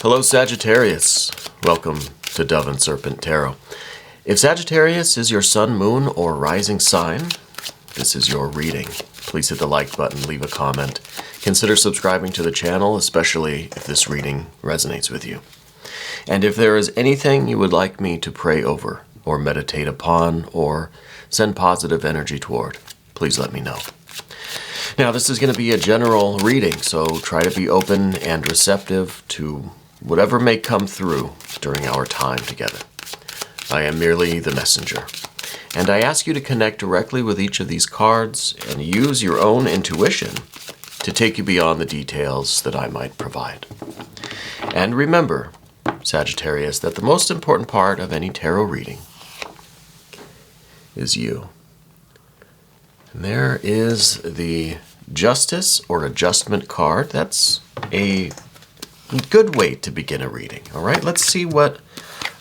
Hello Sagittarius, welcome to Dove and Serpent Tarot. If Sagittarius is your sun, moon, or rising sign, this is your reading. Please hit the like button, leave a comment. Consider subscribing to the channel, especially if this reading resonates with you. And if there is anything you would like me to pray over, or meditate upon, or send positive energy toward, please let me know. Now, this is going to be a general reading, so try to be open and receptive to whatever may come through during our time together. I am merely the messenger, and I ask you to connect directly with each of these cards and use your own intuition to take you beyond the details that I might provide. And remember, Sagittarius, that the most important part of any tarot reading is you. And there is the Justice or Adjustment card. That's a good way to begin a reading. All right, let's see what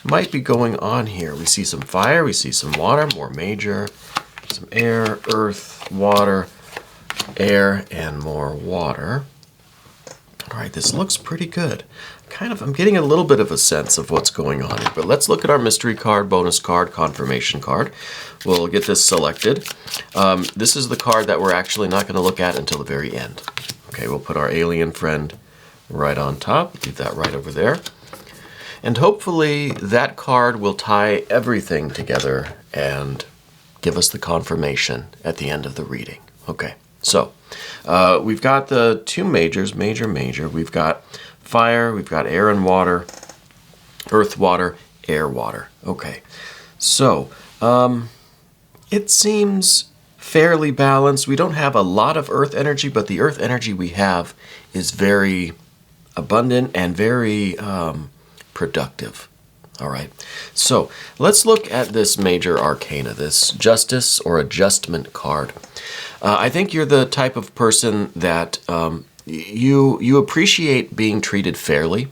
might be going on here. We see some fire, we see some water, more major, some air, earth, water, air, and more water. All right, this looks pretty good. I'm getting a little bit of a sense of what's going on here, but let's look at our mystery card, bonus card, confirmation card. We'll get this selected. This is the card that we're actually not going to look at until the very end. Okay, we'll put our alien friend right on top, leave that right over there. And hopefully that card will tie everything together and give us the confirmation at the end of the reading. Okay, so we've got the two majors, major. We've got fire, we've got air and water, earth, water, air, water. Okay, so it seems fairly balanced. We don't have a lot of earth energy, but the earth energy we have is very abundant and very productive. All right, so let's look at this major arcana, this Justice or Adjustment card. I think you're the type of person that you appreciate being treated fairly.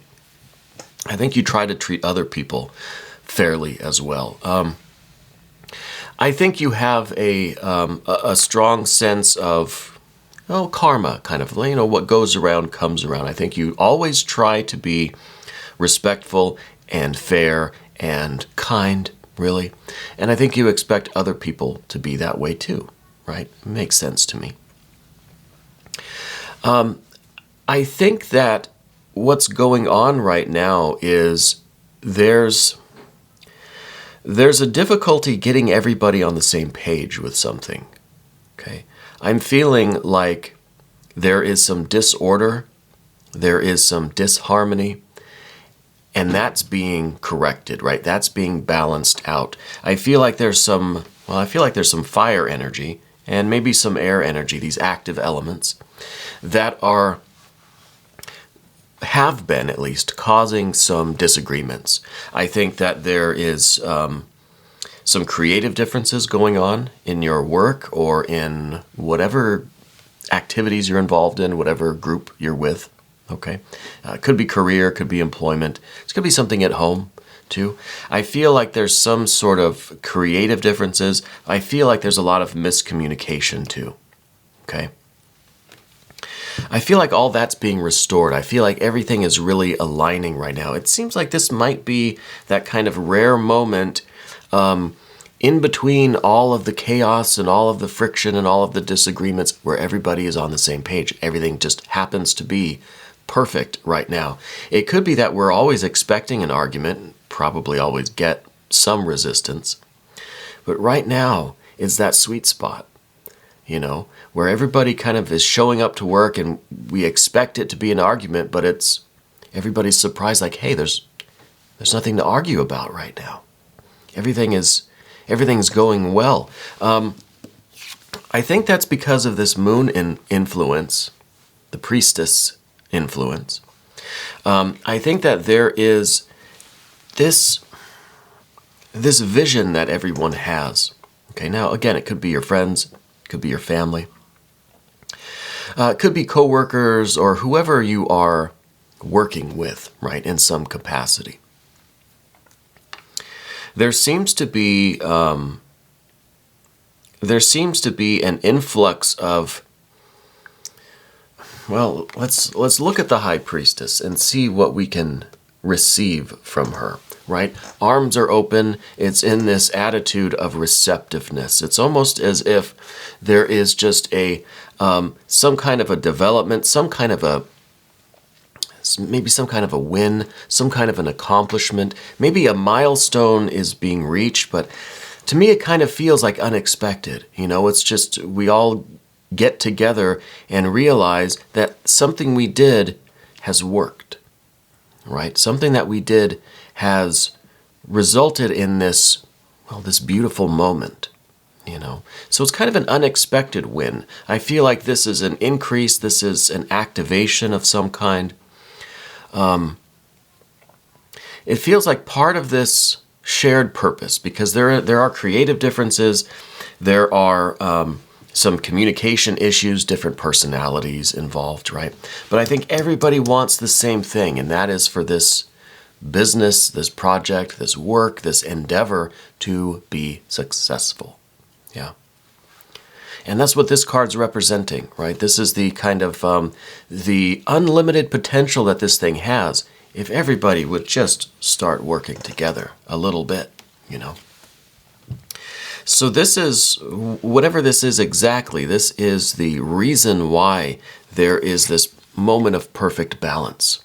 I think you try to treat other people fairly as well. I think you have a strong sense of karma, kind of, what goes around comes around. I think you always try to be respectful and fair and kind, really. And I think you expect other people to be that way too, right? It makes sense to me. I think that what's going on right now is there's a difficulty getting everybody on the same page with something, okay? I'm feeling like there is some disorder, there is some disharmony, and that's being corrected, right? That's being balanced out. I feel like there's some fire energy and maybe some air energy, these active elements that have been at least causing some disagreements. I think that there is some creative differences going on in your work or in whatever activities you're involved in, whatever group you're with. Okay, it could be career, could be employment. It's could be something at home too. I feel like there's some sort of creative differences. I feel like there's a lot of miscommunication too. Okay. I feel like all that's being restored. I feel like everything is really aligning right now. It seems like this might be that kind of rare moment in between all of the chaos and all of the friction and all of the disagreements where everybody is on the same page. Everything just happens to be perfect right now. It could be that we're always expecting an argument, probably always get some resistance. But right now is that sweet spot, where everybody kind of is showing up to work and we expect it to be an argument, but everybody's surprised, like, hey, there's nothing to argue about right now. Everything's going well. I think that's because of this moon influence, the priestess influence. I think that there is this vision that everyone has. Okay, now again, it could be your friends, it could be your family. It could be coworkers or whoever you are working with, right, in some capacity. There seems to be an influx of Well, let's look at the High Priestess and see what we can receive from her, right? Arms are open. It's in this attitude of receptiveness. It's almost as if there is just a some kind of a development, maybe some kind of a win, some kind of an accomplishment. Maybe a milestone is being reached, but to me it kind of feels like unexpected. It's just we all get together and realize that something we did has worked, right? Something that we did has resulted in this beautiful moment, So it's kind of an unexpected win. I feel like this is an increase, this is an activation of some kind. It feels like part of this shared purpose, because there are creative differences, there are some communication issues, different personalities involved, right? But I think everybody wants the same thing, and that is for this business, this project, this work, this endeavor to be successful. Yeah. And that's what this card's representing, right? This is the kind of the unlimited potential that this thing has if everybody would just start working together a little bit, So this is, whatever this is exactly, this is the reason why there is this moment of perfect balance,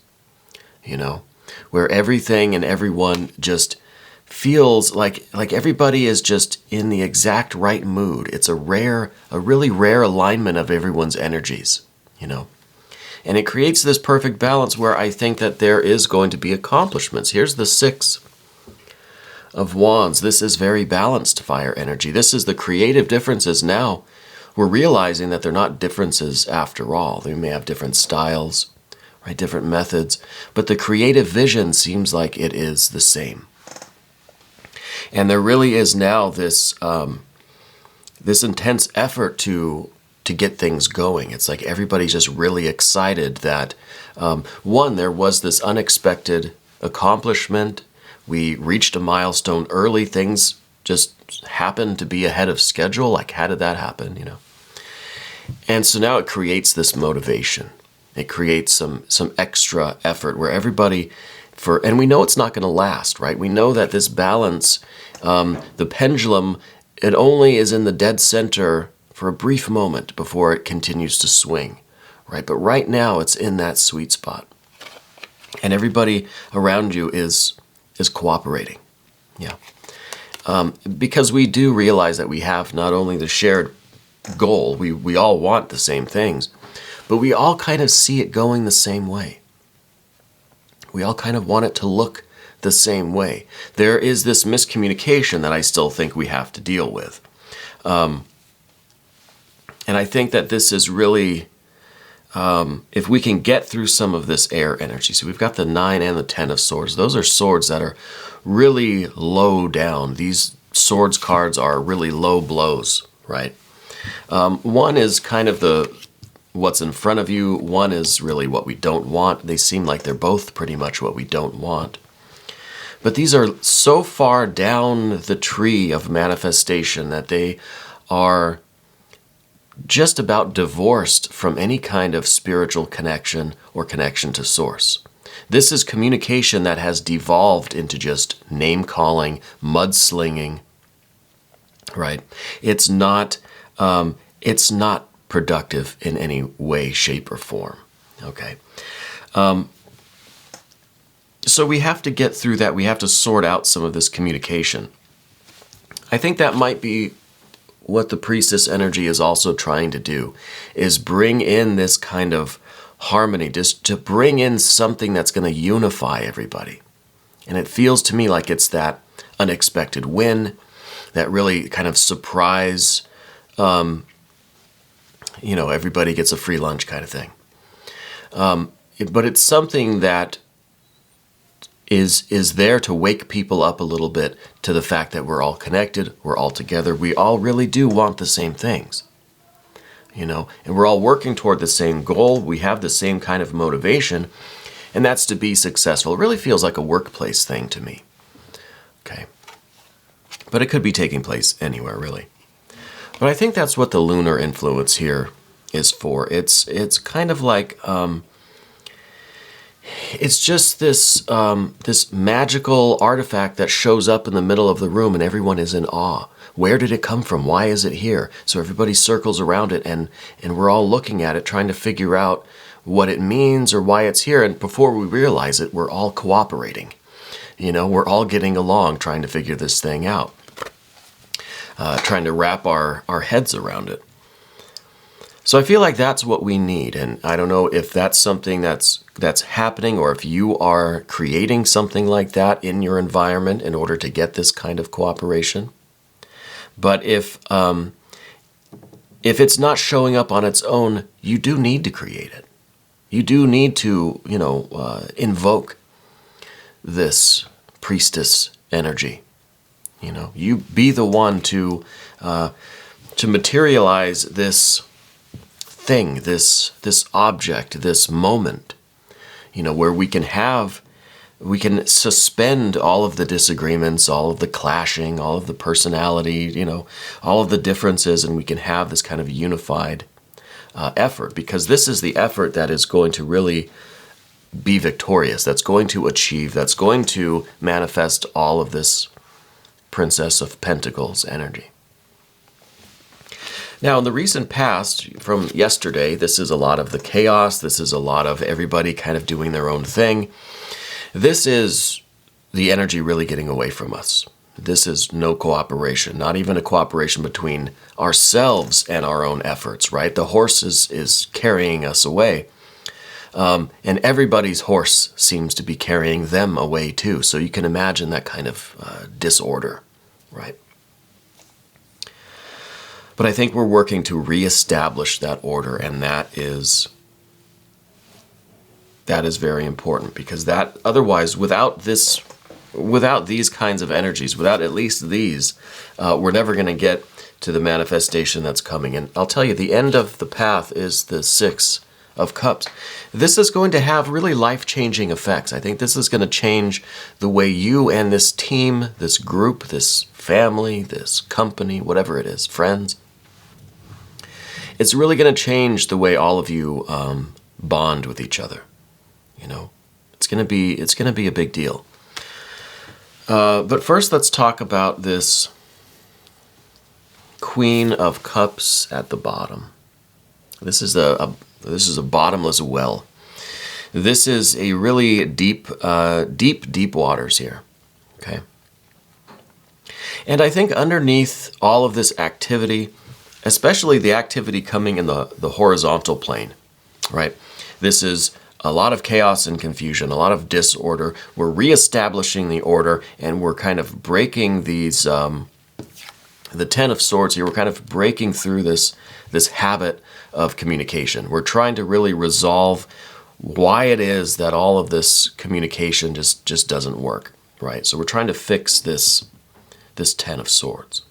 where everything and everyone just feels like everybody is just in the exact right mood. It's a really rare alignment of everyone's energies, And it creates this perfect balance where I think that there is going to be accomplishments. Here's the 6 of Wands. This is very balanced fire energy. This is the creative differences now. We're realizing that they're not differences after all. They may have different styles, right? Different methods, but the creative vision seems like it is the same. And there really is now this this intense effort to get things going. It's like everybody's just really excited that there was this unexpected accomplishment. We reached a milestone early. Things just happened to be ahead of schedule. Like, how did that happen, And so now it creates this motivation. It creates some extra effort where everybody, and we know it's not going to last, right? We know that this balance, the pendulum, it only is in the dead center for a brief moment before it continues to swing, right? But right now it's in that sweet spot. And everybody around you is cooperating, yeah. Because we do realize that we have not only the shared goal, we all want the same things, but we all kind of see it going the same way. We all kind of want it to look the same way. There is this miscommunication that I still think we have to deal with. And I think that this is really, if we can get through some of this air energy. So we've got the 9 and the 10 of swords. Those are swords that are really low down. These swords cards are really low blows, right? One is kind of what's in front of you. One is really what we don't want. They seem like they're both pretty much what we don't want. But these are so far down the tree of manifestation that they are just about divorced from any kind of spiritual connection or connection to source. This is communication that has devolved into just name-calling, mudslinging, right? It's not productive in any way, shape, or form, okay? So we have to get through that. We have to sort out some of this communication. I think that might be what the priestess energy is also trying to do, is bring in this kind of harmony, just to bring in something that's going to unify everybody. And it feels to me like it's that unexpected win, that really kind of surprise, everybody gets a free lunch kind of thing. But it's something that is there to wake people up a little bit to the fact that we're all connected, we're all together, we all really do want the same things, and we're all working toward the same goal, we have the same kind of motivation, and that's to be successful. It really feels like a workplace thing to me, okay? But it could be taking place anywhere, really. But I think that's what the lunar influence here is for. It's kind of like, it's just this this magical artifact that shows up in the middle of the room and everyone is in awe. Where did it come from? Why is it here? So everybody circles around it and we're all looking at it, trying to figure out what it means or why it's here. And before we realize it, we're all cooperating. You know, we're all getting along, trying to figure this thing out, trying to wrap our heads around it. So I feel like that's what we need. And I don't know if that's something that's happening or if you are creating something like that in your environment in order to get this kind of cooperation. But if it's not showing up on its own, you do need to create it. You do need to, you know, invoke this priestess energy. You know, you be the one to materialize this thing, this object, this moment, you know, where we can suspend all of the disagreements, all of the clashing, all of the personality, you know, all of the differences, and we can have this kind of unified effort, because this is the effort that is going to really be victorious, that's going to achieve, that's going to manifest all of this Princess of Pentacles energy. Now, in the recent past, from yesterday, this is a lot of the chaos, this is a lot of everybody kind of doing their own thing. This is the energy really getting away from us. This is no cooperation, not even a cooperation between ourselves and our own efforts, right? The horse is carrying us away. And everybody's horse seems to be carrying them away too. So you can imagine that kind of disorder, right? But I think we're working to reestablish that order, and that is very important, because that otherwise, without these kinds of energies, without at least these, we're never going to get to the manifestation that's coming. And I'll tell you, the end of the path is the Six of Cups. This is going to have really life-changing effects. I think this is going to change the way you and this team, this group, this family, this company, whatever it is, friends, it's really going to change the way all of you bond with each other. You know, it's going to be a big deal. But first, let's talk about this Queen of Cups at the bottom. This is a bottomless well. This is a really deep waters here. Okay. And I think underneath all of this activity, especially the activity coming in the horizontal plane, right? This is a lot of chaos and confusion, a lot of disorder. We're reestablishing the order, and we're kind of breaking these, the Ten of Swords here, we're kind of breaking through this habit of communication. We're trying to really resolve why it is that all of this communication just doesn't work, right? So we're trying to fix this Ten of Swords.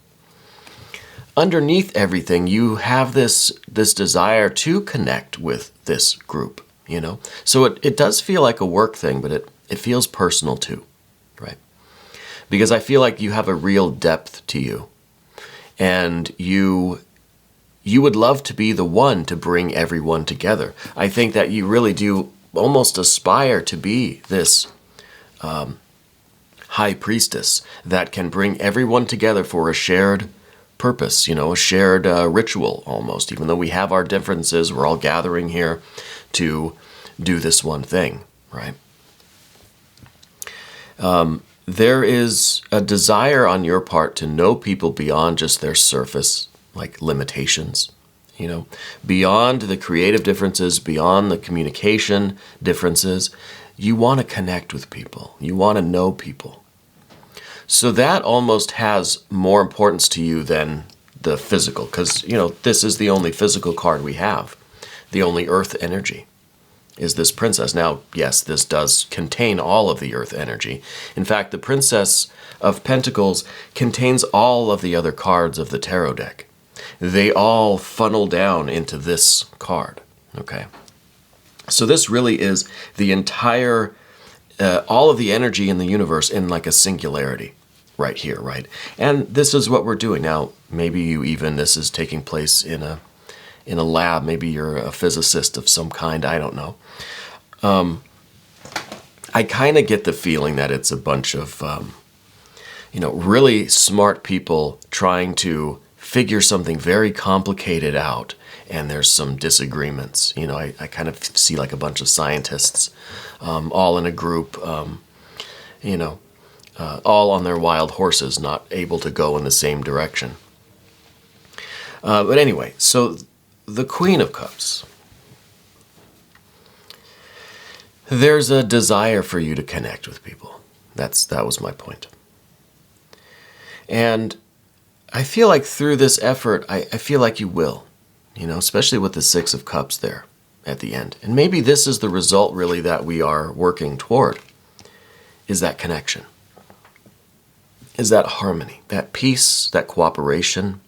Underneath everything, you have this desire to connect with this group, you know? So it does feel like a work thing, but it feels personal too, right? Because I feel like you have a real depth to you. And you would love to be the one to bring everyone together. I think that you really do almost aspire to be this high priestess that can bring everyone together for a shared purpose, you know, a shared ritual almost. Even though we have our differences, we're all gathering here to do this one thing, right? There is a desire on your part to know people beyond just their surface, like limitations, you know, beyond the creative differences, beyond the communication differences. You want to connect with people. You want to know people. So that almost has more importance to you than the physical, because, you know, this is the only physical card we have. The only earth energy is this princess. Now, yes, this does contain all of the earth energy. In fact, the Princess of Pentacles contains all of the other cards of the tarot deck. They all funnel down into this card, okay? So this really is the entire, all of the energy in the universe in like a singularity right here, right? And this is what we're doing. Now, maybe this is taking place in a lab. Maybe you're a physicist of some kind. I don't know. I kind of get the feeling that it's a bunch of, really smart people trying to figure something very complicated out, and there's some disagreements. I kind of see like a bunch of scientists all in a group, all on their wild horses, not able to go in the same direction. But anyway, so the Queen of Cups. There's a desire for you to connect with people. That was my point. And I feel like through this effort, I feel like you will, especially with the Six of Cups there at the end. And maybe this is the result really that we are working toward, is that connection, is that harmony, that peace, that cooperation.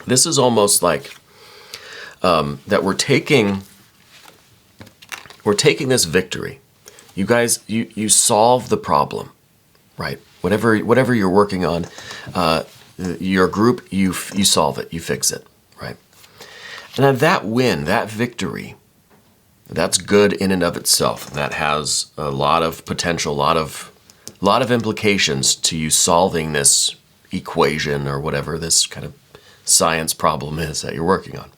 This is almost like that we're taking this victory. You guys, you solve the problem, right? Whatever you're working on, your group, you solve it, you fix it, right? And that win, that victory, that's good in and of itself. That has a lot of potential, a lot of implications to you solving this equation or whatever this kind of science problem is that you're working on.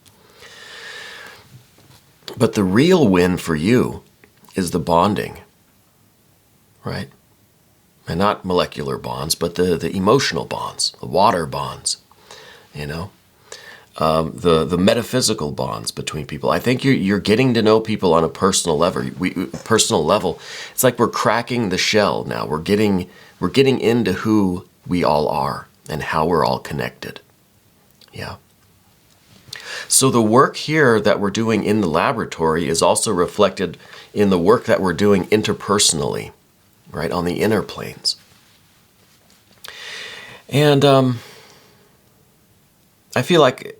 But the real win for you is the bonding, right? And not molecular bonds, but the emotional bonds, the water bonds, the metaphysical bonds between people. I think you're getting to know people on a personal level. It's like we're cracking the shell now. We're getting into who we all are and how we're all connected. Yeah. So the work here that we're doing in the laboratory is also reflected in the work that we're doing interpersonally, right, on the inner planes. And I feel like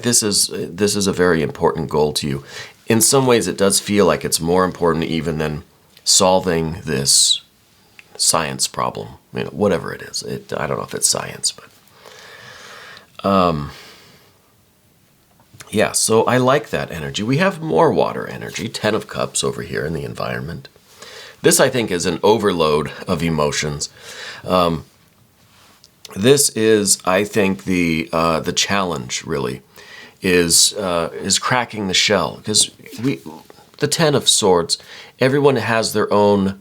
this is a very important goal to you. In some ways, it does feel like it's more important even than solving this science problem, whatever it is. I don't know if it's science, but yeah, so I like that energy. We have more water energy, 10 of Cups over here in the environment. This, I think, is an overload of emotions. This is, I think, the challenge, really, is cracking the shell. Because the 10 of Swords, everyone has their own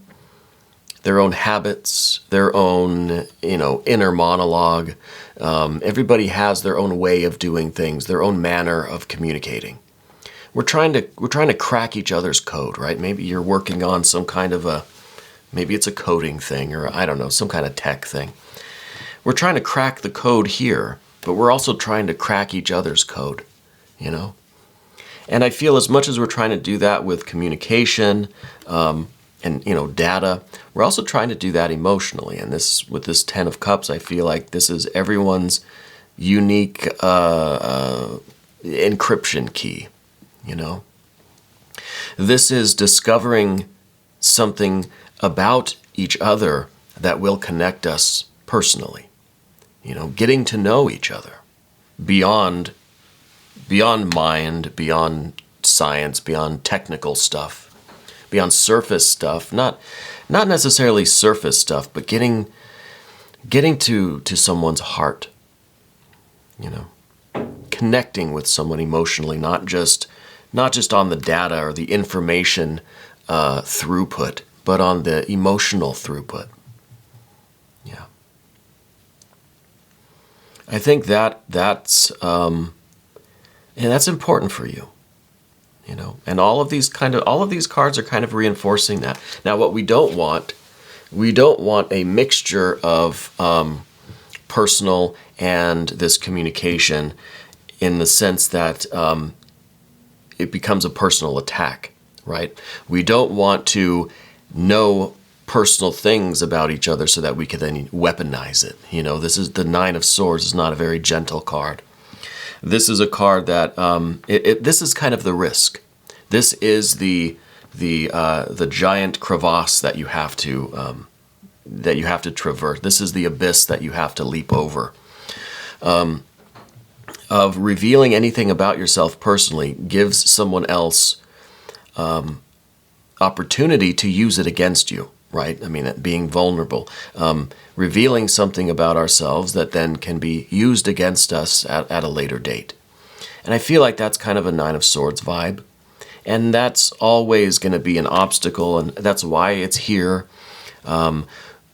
habits, their own, inner monologue. Everybody has their own way of doing things, their own manner of communicating. We're trying to crack each other's code, right? Maybe you're working on some kind of maybe it's a coding thing, or I don't know, some kind of tech thing. We're trying to crack the code here, but we're also trying to crack each other's code, And I feel as much as we're trying to do that with communication, and data, we're also trying to do that emotionally. And with this 10 of Cups, I feel like this is everyone's unique encryption key. This is discovering something about each other that will connect us personally. Getting to know each other beyond mind, beyond science, beyond technical stuff. Beyond surface stuff, not necessarily surface stuff, but getting to someone's heart, connecting with someone emotionally, not just on the data or the information throughput, but on the emotional throughput. Yeah, I think that's important for you. And all of these cards are kind of reinforcing that. Now, what we don't want a mixture of personal and this communication, in the sense that it becomes a personal attack, right? We don't want to know personal things about each other so that we can then weaponize it. This is the Nine of Swords. Is not a very gentle card. This is a card that this is kind of the risk. This is the giant crevasse that you have to traverse. This is the abyss that you have to leap over. Of revealing anything about yourself personally gives someone else opportunity to use it against you, right? I mean, being vulnerable, revealing something about ourselves that then can be used against us at a later date. And I feel like that's kind of a Nine of Swords vibe. And that's always going to be an obstacle, and that's why it's here.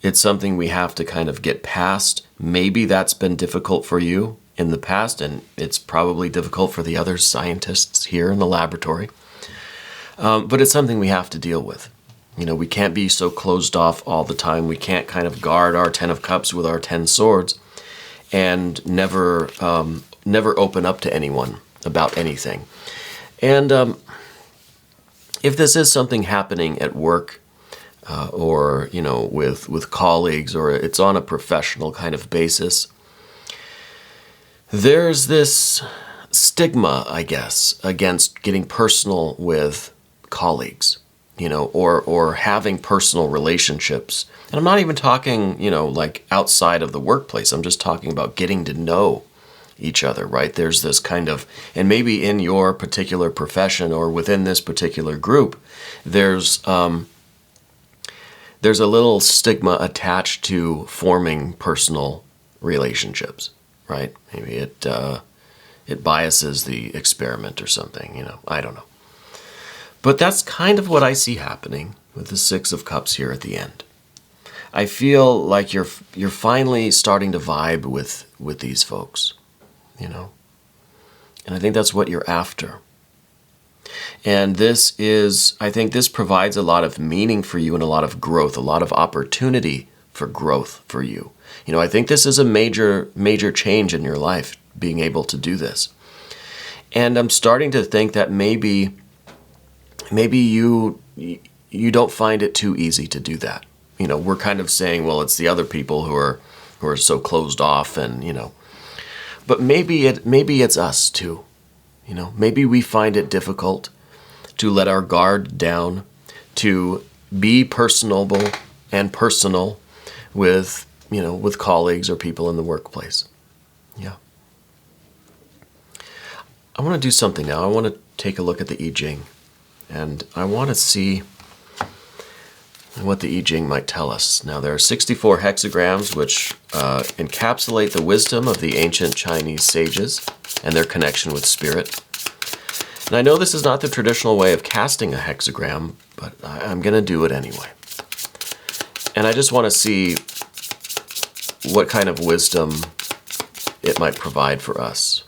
It's something we have to kind of get past. Maybe that's been difficult for you in the past, and it's probably difficult for the other scientists here in the laboratory. But it's something we have to deal with. You know, we can't be so closed off all the time. We can't kind of guard our Ten of Cups with our 10 swords and never open up to anyone about anything. And if this is something happening at work or, you know, with colleagues, or it's on a professional kind of basis, there's this stigma, I guess, against getting personal with colleagues, you know, or having personal relationships. And I'm not even talking, you know, like outside of the workplace. I'm just talking about getting to know each other, right? There's this kind of, and maybe in your particular profession or within this particular group, there's a little stigma attached to forming personal relationships, right? Maybe it biases the experiment or something, you know, I don't know. But that's kind of what I see happening with the Six of Cups here at the end. I feel like you're finally starting to vibe with these folks, you know? And I think that's what you're after. And I think this provides a lot of meaning for you and a lot of growth, a lot of opportunity for growth for you. You know, I think this is a major change in your life, being able to do this. And I'm starting to think that maybe you don't find it too easy to do that. You know, we're kind of saying, well, it's the other people who are so closed off, and, you know, but maybe it's us too. You know, maybe we find it difficult to let our guard down, to be personable and personal with, you know, with colleagues or people in the workplace. Yeah. I want to do something now. I want to take a look at the I-Ching, and I want to see what the I-Ching might tell us. Now, there are 64 hexagrams which encapsulate the wisdom of the ancient Chinese sages and their connection with spirit. And I know this is not the traditional way of casting a hexagram, but I'm going to do it anyway. And I just want to see what kind of wisdom it might provide for us.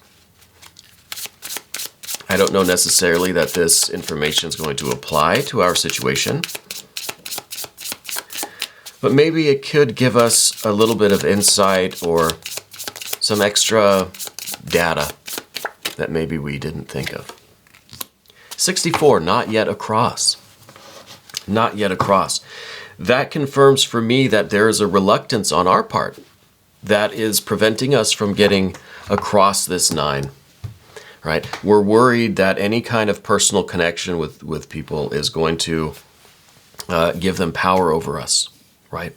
I don't know necessarily that this information is going to apply to our situation, but maybe it could give us a little bit of insight or some extra data that maybe we didn't think of. 64, not yet across. Not yet across. That confirms for me that there is a reluctance on our part that is preventing us from getting across this 9. Right? We're worried that any kind of personal connection with people is going to give them power over us. Right?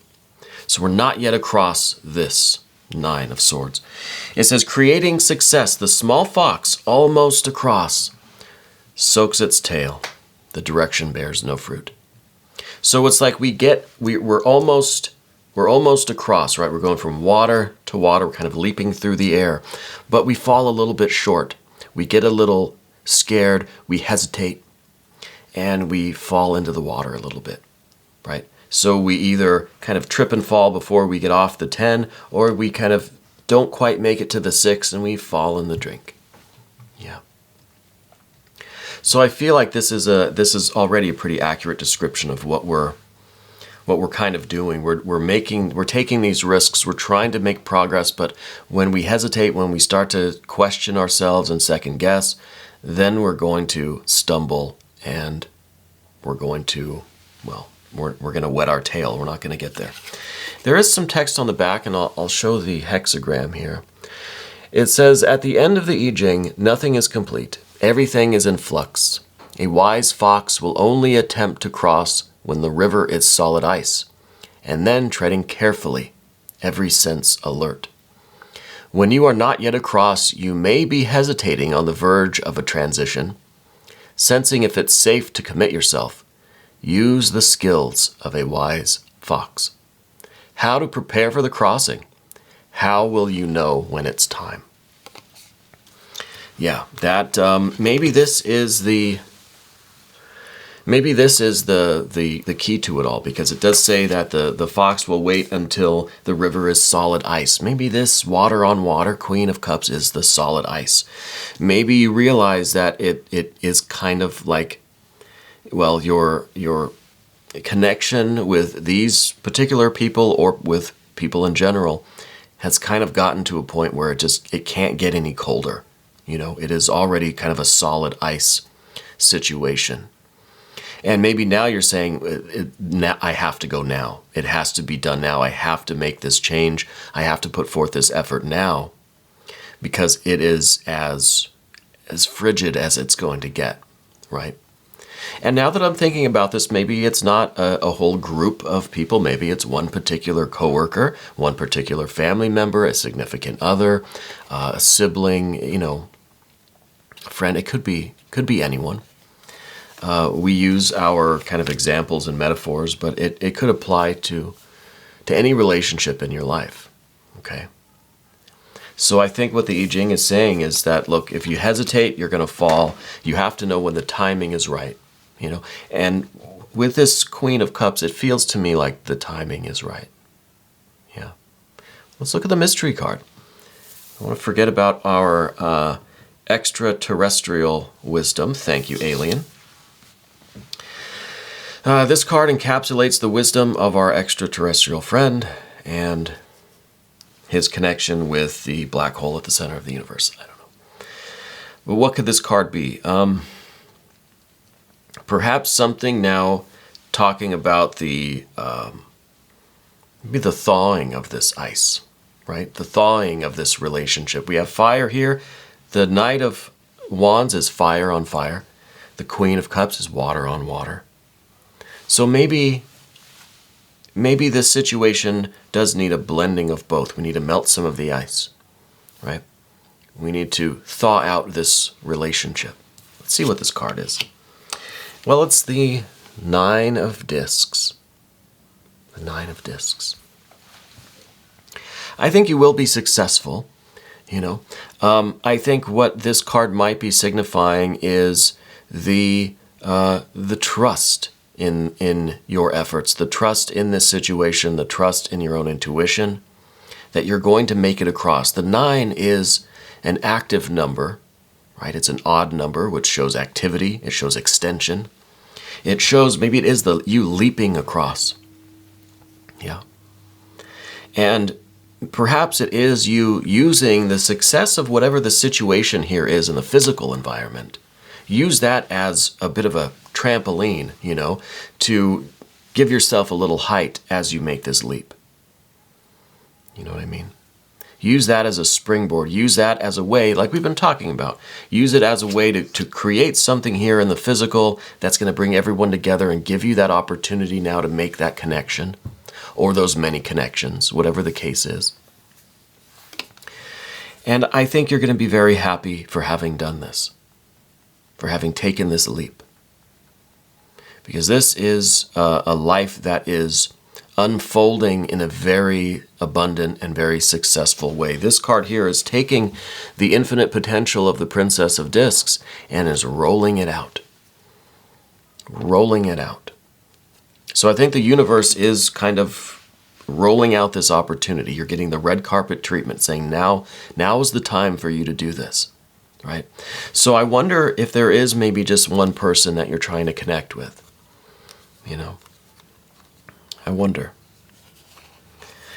So we're not yet across this 9 of Swords. It says, creating success, the small fox almost across soaks its tail. The direction bears no fruit. So it's like we're almost across, right? We're going from water to water. We're kind of leaping through the air, but we fall a little bit short. We get a little scared. We hesitate, and we fall into the water a little bit, right? So we either kind of trip and fall before we get off the 10, or we kind of don't quite make it to the 6 and we fall in the drink. Yeah. So I feel like this is already a pretty accurate description of what we're kind of doing. We're taking these risks. We're trying to make progress, but when we hesitate, when we start to question ourselves and second guess, then we're going to stumble, and we're going to, well, we're going to wet our tail. We're not going to get there. There is some text on the back, and I'll show the hexagram here. It says, at the end of the I-Ching, nothing is complete. Everything is in flux. A wise fox will only attempt to cross when the river is solid ice, and then treading carefully, every sense alert. When you are not yet across, you may be hesitating on the verge of a transition, sensing if it's safe to commit yourself. Use the skills of a wise fox. How to prepare for the crossing. How will you know when it's time? Yeah, that maybe this is the key to it all, because it does say that the fox will wait until the river is solid ice. Maybe this water on water Queen of Cups is the solid ice. Maybe you realize that it is kind of like, well, your connection with these particular people or with people in general has kind of gotten to a point where it can't get any colder. You know, it is already kind of a solid ice situation. And maybe now you're saying, I have to go now. It has to be done now. I have to make this change. I have to put forth this effort now, because it is as frigid as it's going to get, right? And now that I'm thinking about this, maybe it's not a whole group of people. Maybe it's one particular coworker, one particular family member, a significant other, a sibling, you know, a friend. It could be anyone. We use our kind of examples and metaphors, but it could apply to any relationship in your life, okay? So I think what the I-Ching is saying is that, look, if you hesitate, you're going to fall. You have to know when the timing is right, you know? And with this Queen of Cups, it feels to me like the timing is right. Yeah. Let's look at the mystery card. I want to forget about our extraterrestrial wisdom. Thank you, alien. This card encapsulates the wisdom of our extraterrestrial friend and his connection with the black hole at the center of the universe. I don't know. But what could this card be? Perhaps something now talking about maybe the thawing of this ice, right? The thawing of this relationship. We have fire here. The Knight of Wands is fire on fire. The Queen of Cups is water on water. So maybe this situation does need a blending of both. We need to melt some of the ice, right? We need to thaw out this relationship. Let's see what this card is. Well, it's the Nine of Discs. The Nine of Discs. I think you will be successful, you know. I think what this card might be signifying is the trust in your efforts, the trust in this situation, the trust in your own intuition, that you're going to make it across. The 9 is an active number, right? It's an odd number, which shows activity. It shows extension. It shows, maybe it is you leaping across. Yeah. And perhaps it is you using the success of whatever the situation here is in the physical environment. Use that as a bit of a trampoline, you know, to give yourself a little height as you make this leap. You know what I mean? Use that as a springboard. Use that as a way, like we've been talking about, use it as a way to create something here in the physical that's going to bring everyone together and give you that opportunity now to make that connection, or those many connections, whatever the case is. And I think you're going to be very happy for having done this, for having taken this leap. Because this is a life that is unfolding in a very abundant and very successful way. This card here is taking the infinite potential of the Princess of Discs and is rolling it out. Rolling it out. So I think the universe is kind of rolling out this opportunity. You're getting the red carpet treatment, saying now is the time for you to do this. Right? So I wonder if there is maybe just one person that you're trying to connect with. You know, I wonder.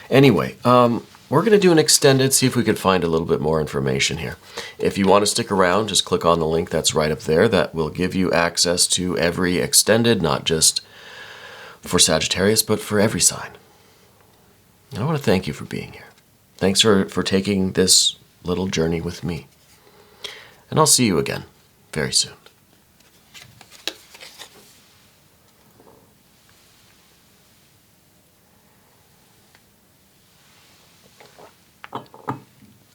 Anyway, we're going to do an extended, see if we could find a little bit more information here. If you want to stick around, just click on the link that's right up there. That will give you access to every extended, not just for Sagittarius, but for every sign. And I want to thank you for being here. Thanks for taking this little journey with me. And I'll see you again very soon.